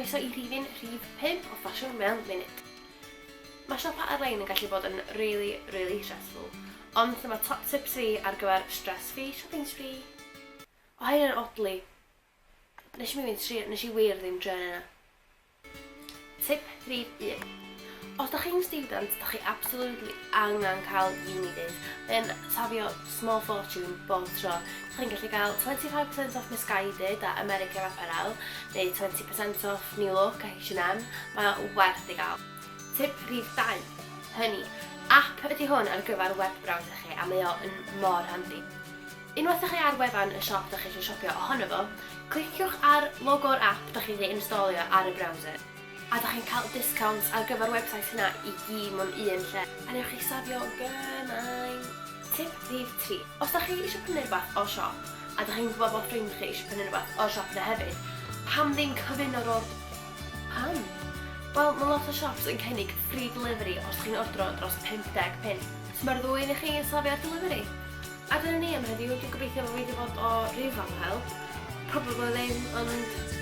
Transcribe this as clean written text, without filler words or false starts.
Croeso I rhifin rhif 5 o ffasiwn mewn munud. Mae siopa ar-lein yn gallu bod yn really stressful, ond dyma top tips fi ar gyfer stress-free shopping spree. O hyn yn odli. Nes I wir ddim dren yna. Tip rhif 1. Os da chi'n student, da chi absolutely angen cael uni days. Mae'n safio small fortune bob tro. Da chi'n gallu cael 25% off Misguided a America Apparel, neu 20% off New Look a H&M. Mae werth I gael. Tip rhif 2. Hynny, app ydy hwn ar gyfer web browser chi a mae o yn mor handi. Unwaith ydych chi ar wefan y siop da chi eisiau siopio ohono fo, cliciwch ar logo'r app da chi wedi instalio ar y browser. A da chi'n cael discounts ar gyfer website hynna I gyd mewn un lle. A newch chi safio gymaint. Tip rhif 3. Os da chi eisiau prynu rhywbeth o siop, a da chi'n gwybod bod ffrind chi eisiau prynu rhywbeth o siop yna hefyd, pam ddim cyfuno rod? Pam? Wel, mae lot o shops yn cynnig free delivery os chi'n ordro dros 50 pin. So mae'r ddwy i chi yn safio ar delivery. A dyna ni am heddiw, dwi'n gobeithio bod fi wedi bod o ryw fath o help. Probably ddim, ond